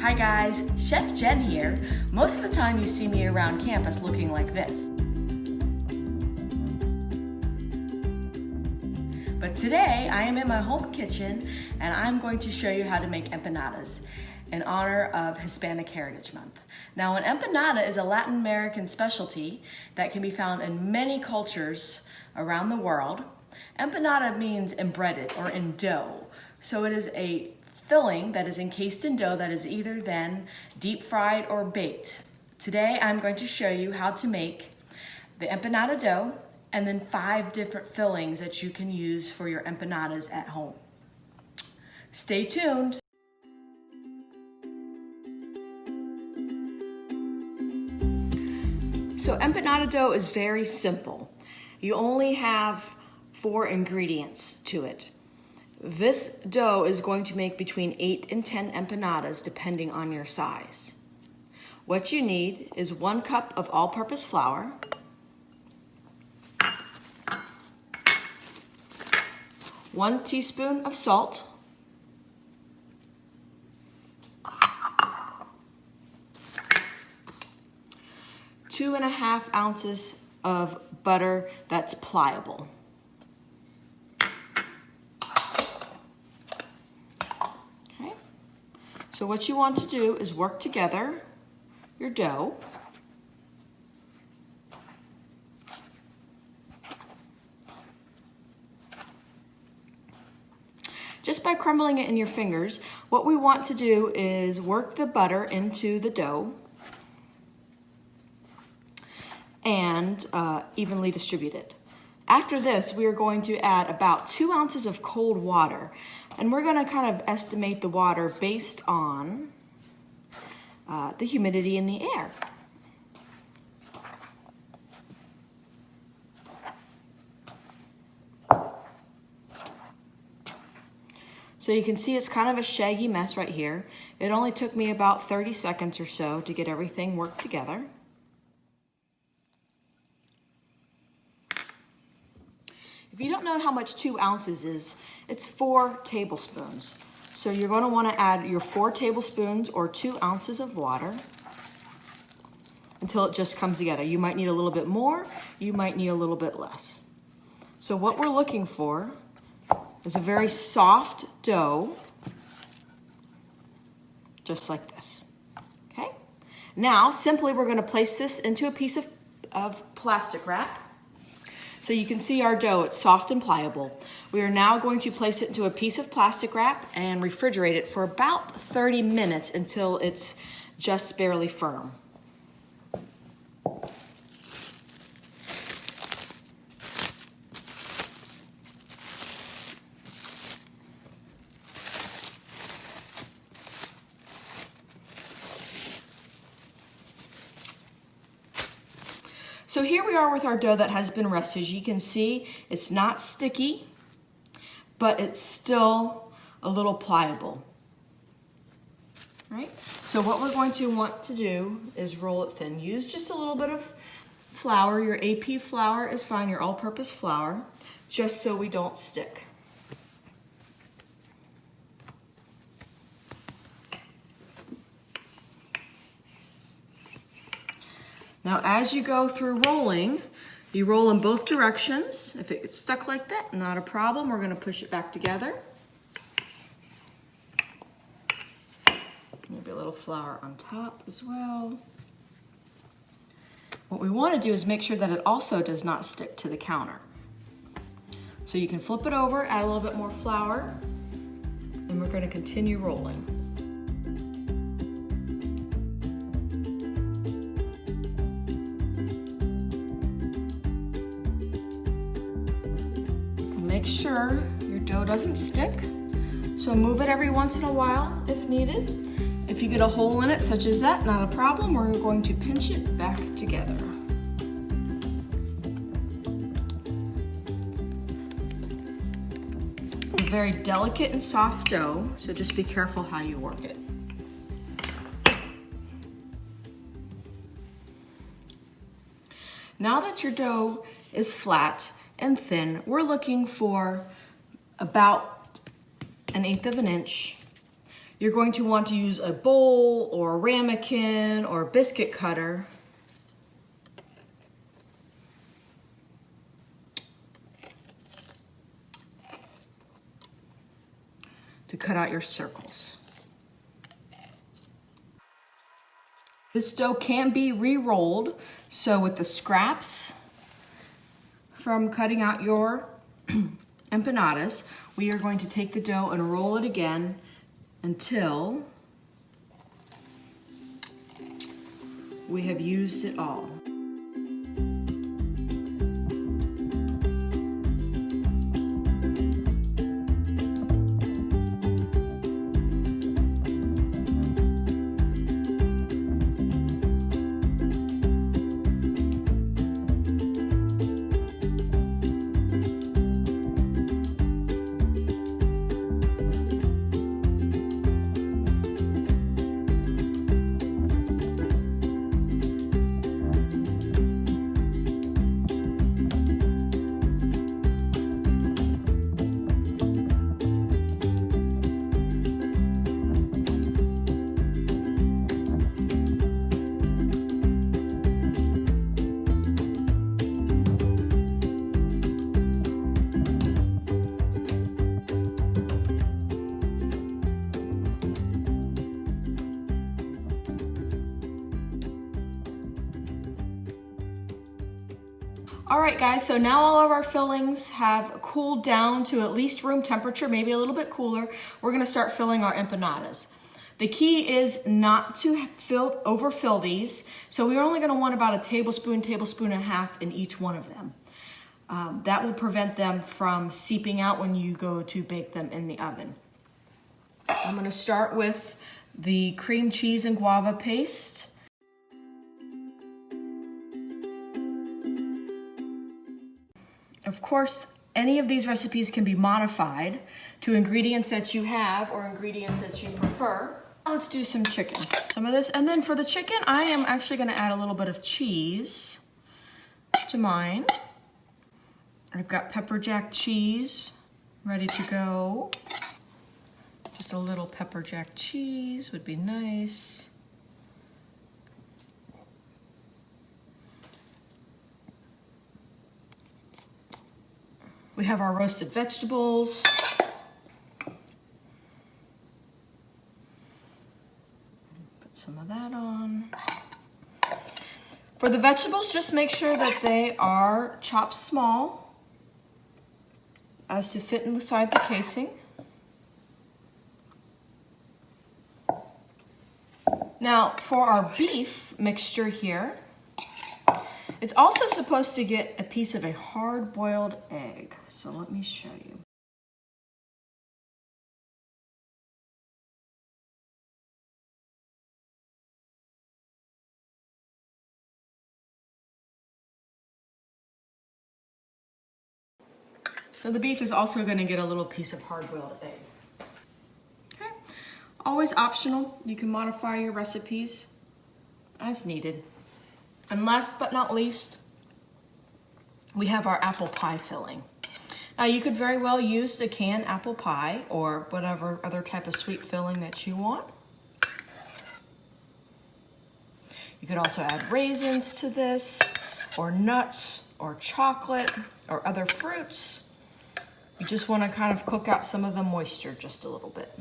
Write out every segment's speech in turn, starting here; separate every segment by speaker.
Speaker 1: Hi guys, Chef Jen here. Most of the time you see me around campus looking like this. But today I am in my home kitchen and I'm going to show you how to make empanadas in honor of Hispanic Heritage Month. Now, an empanada is a Latin American specialty that can be found in many cultures around the world. Empanada means embedded or in dough. So it is a filling that is encased in dough that is either then deep fried or baked. Today I'm going to show you how to make the empanada dough and then 5 different fillings that you can use for your empanadas at home. Stay tuned. So empanada dough is very simple. You only have 4 ingredients to it. This dough is going to make between 8 and 10 empanadas depending on your size. What you need is 1 cup of all-purpose flour, 1 teaspoon of salt, 2.5 ounces of butter that's pliable. Okay. So what you want to do is work together your dough. Just by crumbling it in your fingers, what we want to do is work the butter into the dough and evenly distribute it. After this, we are going to add about 2 ounces of cold water, and we're going to kind of estimate the water based on the humidity in the air. So you can see it's kind of a shaggy mess right here. It only took me about 30 seconds or so to get everything worked together. If you don't know how much 2 ounces is, it's 4 tablespoons. So you're going to want to add your 4 tablespoons or 2 ounces of water until it just comes together. You might need a little bit more, you might need a little bit less. So what we're looking for is a very soft dough, just like this. Okay? Now, simply we're going to place this into a piece of plastic wrap. So you can see our dough, it's soft and pliable. We are now going to place it into a piece of plastic wrap and refrigerate it for about 30 minutes until it's just barely firm. So here we are with our dough that has been rested. As you can see, it's not sticky, but it's still a little pliable. Right? So what we're going to want to do is roll it thin. Use just a little bit of flour. Your AP flour is fine, your all-purpose flour, just so we don't stick. Now, as you go through rolling, you roll in both directions. If it gets stuck like that, not a problem. We're going to push it back together. Maybe a little flour on top as well. What we want to do is make sure that it also does not stick to the counter. So you can flip it over, add a little bit more flour, and we're going to continue rolling. Make sure your dough doesn't stick, so move it every once in a while if needed. If you get a hole in it, such as that, not a problem. We're going to pinch it back together. It's a very delicate and soft dough, so just be careful how you work it. Now that your dough is flat and thin, we're looking for about 1/8 of an inch You're going to want to use a bowl or a ramekin or a biscuit cutter to cut out your circles. This dough can be re-rolled, so with the scraps from cutting out your empanadas, we are going to take the dough and roll it again until we have used it all. All right, guys, so now all of our fillings have cooled down to at least room temperature, maybe a little bit cooler. We're gonna start filling our empanadas. The key is not to overfill these. So we're only gonna want about a tablespoon and a half in each one of them. That will prevent them from seeping out when you go to bake them in the oven. I'm gonna start with the cream cheese and guava paste. Of course, any of these recipes can be modified to ingredients that you have or ingredients that you prefer. Let's do some chicken. Some of this, and then for the chicken, I am actually gonna add a little bit of cheese to mine. I've got pepper jack cheese ready to go. Just a little pepper jack cheese would be nice. We have our roasted vegetables. Put some of that on. For the vegetables, just make sure that they are chopped small as to fit inside the casing. Now, for our beef mixture here, it's also supposed to get a piece of a hard-boiled egg. So let me show you. So the beef is also going to get a little piece of hard-boiled egg. Okay. Always optional. You can modify your recipes as needed. And last but not least, we have our apple pie filling. Now you could very well use a canned apple pie or whatever other type of sweet filling that you want. You could also add raisins to this, or nuts, or chocolate, or other fruits. You just want to kind of cook out some of the moisture just a little bit.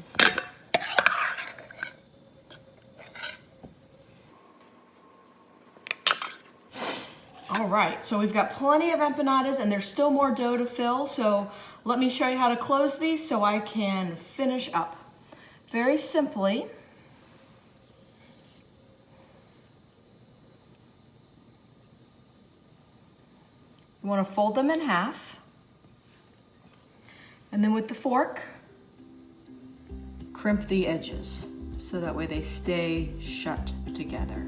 Speaker 1: All right, so we've got plenty of empanadas and there's still more dough to fill, so let me show you how to close these so I can finish up. Very simply, you want to fold them in half, and then with the fork, crimp the edges so that way they stay shut together.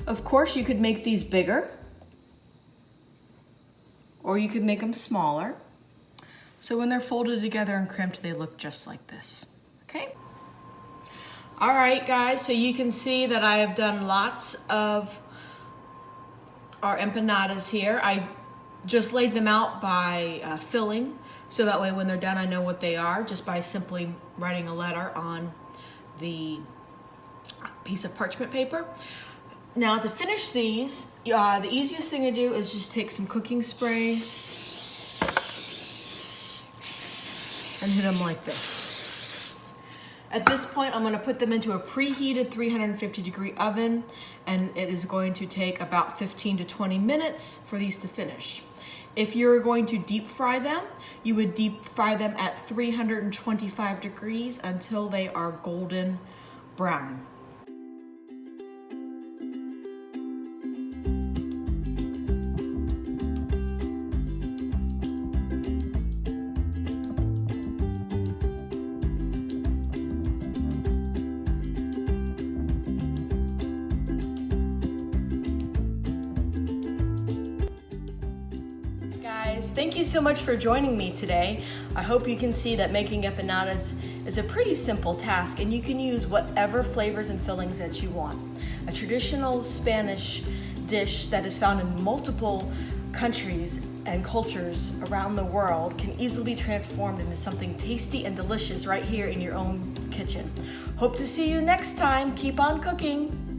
Speaker 1: Of course, you could make these bigger, or you could make them smaller. So when they're folded together and crimped, they look just like this, okay? All right, guys, so you can see that I have done lots of our empanadas here. I just laid them out by filling, so that way when they're done I know what they are, just by simply writing a letter on the piece of parchment paper. Now to finish these, the easiest thing to do is just take some cooking spray and hit them like this. At this point, I'm going to put them into a preheated 350-degree oven, and it is going to take about 15 to 20 minutes for these to finish. If you're going to deep fry them, you would deep fry them at 325 degrees until they are golden brown. Guys, thank you so much for joining me today. I hope you can see that making empanadas is a pretty simple task, and you can use whatever flavors and fillings that you want. A traditional Spanish dish that is found in multiple countries and cultures around the world can easily be transformed into something tasty and delicious right here in your own kitchen. Hope to see you next time. Keep on cooking.